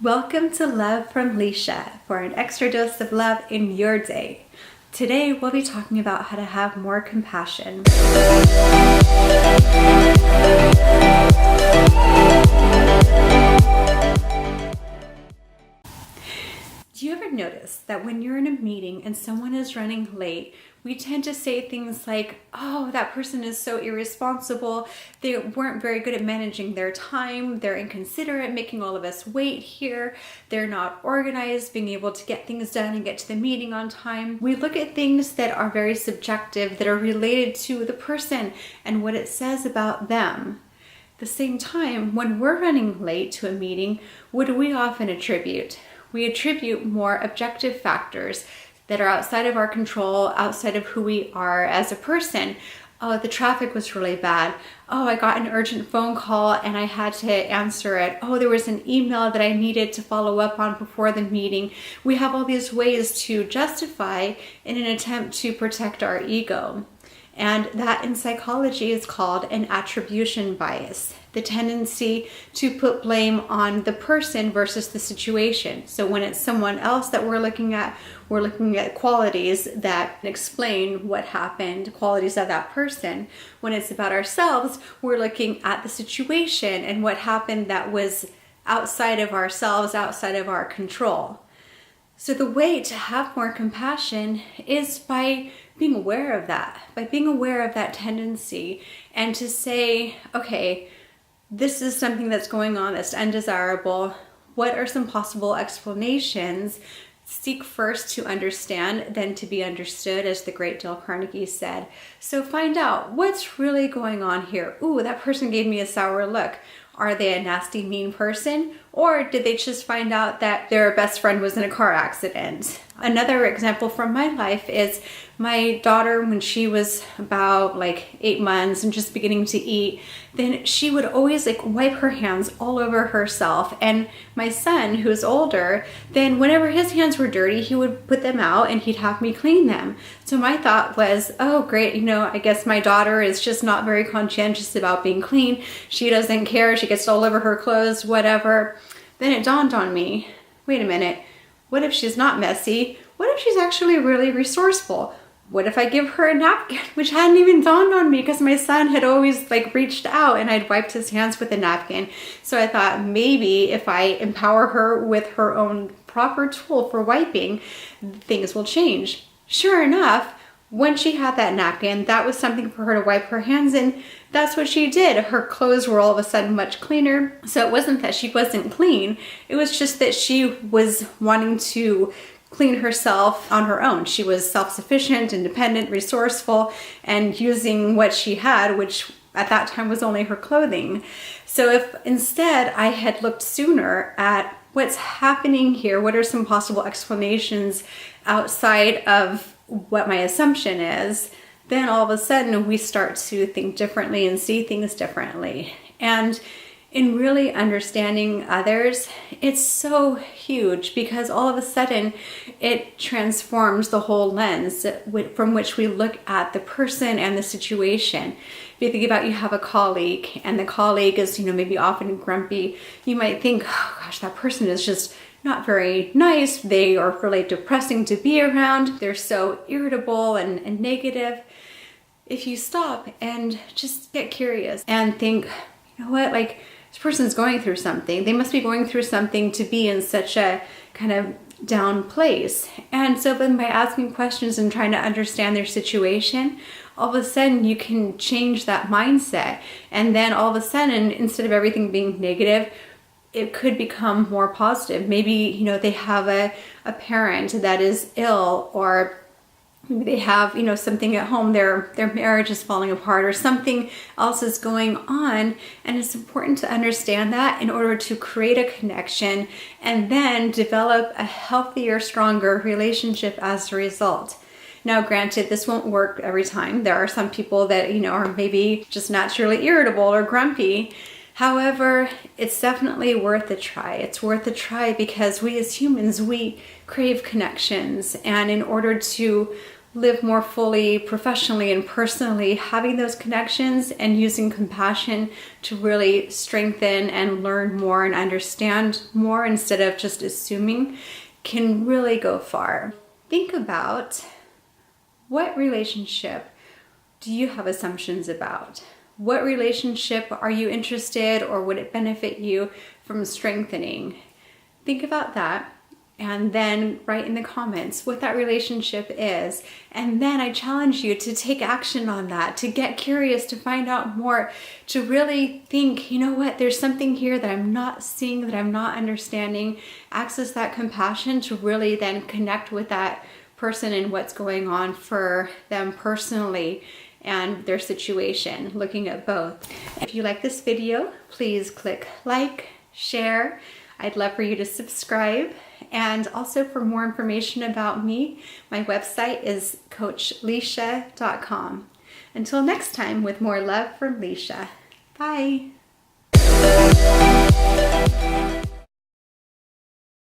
Welcome to Love from Lisha for an extra dose of love in your day. Today we'll be talking about how to have more compassion. Do you ever notice that when you're in a meeting and someone is running late, we tend to say things like, oh, that person is so irresponsible. They weren't very good at managing their time. They're inconsiderate, making all of us wait here. They're not organized, being able to get things done and get to the meeting on time. We look at things that are very subjective, that are related to the person and what it says about them. At the same time, when we're running late to a meeting, what do we often attribute? We attribute more objective factors that are outside of our control, outside of who we are as a person. Oh, the traffic was really bad. Oh, I got an urgent phone call and I had to answer it. Oh, there was an email that I needed to follow up on before the meeting. We have all these ways to justify in an attempt to protect our ego. And that in psychology is called an attribution bias, the tendency to put blame on the person versus the situation. So when it's someone else that we're looking at qualities that explain what happened, qualities of that person. When it's about ourselves, we're looking at the situation and what happened that was outside of ourselves, outside of our control. So the way to have more compassion is by being aware of that tendency, and to say, okay, this is something that's going on that's undesirable. What are some possible explanations? Seek first to understand, then to be understood, as the great Dale Carnegie said. So find out what's really going on here. Ooh, that person gave me a sour look. Are they a nasty, mean person? Or did they just find out that their best friend was in a car accident? Another example from my life is my daughter, when she was about 8 months and just beginning to eat, then she would always wipe her hands all over herself. And my son, who's older, then whenever his hands were dirty, he would put them out and he'd have me clean them. So my thought was, oh great, I guess my daughter is just not very conscientious about being clean. She doesn't care, she gets all over her clothes, whatever. Then it dawned on me, wait a minute, what if she's not messy? What if she's actually really resourceful? What if I give her a napkin? Which hadn't even dawned on me because my son had always reached out and I'd wiped his hands with a napkin. So I thought maybe if I empower her with her own proper tool for wiping, things will change. Sure enough, when she had that napkin, that was something for her to wipe her hands in. That's what she did. Her clothes were all of a sudden much cleaner. So it wasn't that she wasn't clean. It was just that she was wanting to clean herself on her own. She was self-sufficient, independent, resourceful, and using what she had, which at that time was only her clothing. So if instead I had looked sooner at what's happening here, what are some possible explanations outside of what my assumption is, then all of a sudden we start to think differently and see things differently. And in really understanding others, it's so huge because all of a sudden it transforms the whole lens from which we look at the person and the situation. If you think about, you have a colleague and the colleague is, maybe often grumpy, you might think, oh gosh, that person is just not very nice. They are really depressing to be around. They're so irritable and negative. If you stop and just get curious and think, you know what, this person's going through something. They must be going through something to be in such a kind of down place. And so then by asking questions and trying to understand their situation, all of a sudden you can change that mindset. And then all of a sudden, instead of everything being negative, it could become more positive. Maybe, they have a parent that is ill, or maybe they have, something at home, their marriage is falling apart, or something else is going on. And it's important to understand that in order to create a connection and then develop a healthier, stronger relationship as a result. Now, granted, this won't work every time. There are some people that, are maybe just naturally irritable or grumpy. However, it's definitely worth a try. It's worth a try because we as humans, we crave connections. And in order to live more fully professionally and personally, having those connections and using compassion to really strengthen and learn more and understand more instead of just assuming can really go far. Think about, what relationship do you have assumptions about? What relationship are you interested, or would it benefit you from strengthening? Think about that, and then write in the comments what that relationship is. And then I challenge you to take action on that, to get curious, to find out more, to really think, you know what, there's something here that I'm not seeing, that I'm not understanding. Access that compassion to really then connect with that person and what's going on for them personally and their situation, looking at both. If you like this video, please click like, share. I'd love for you to subscribe. And also, for more information about me, my website is coachlisha.com. Until next time, with more love from Lisha. Bye.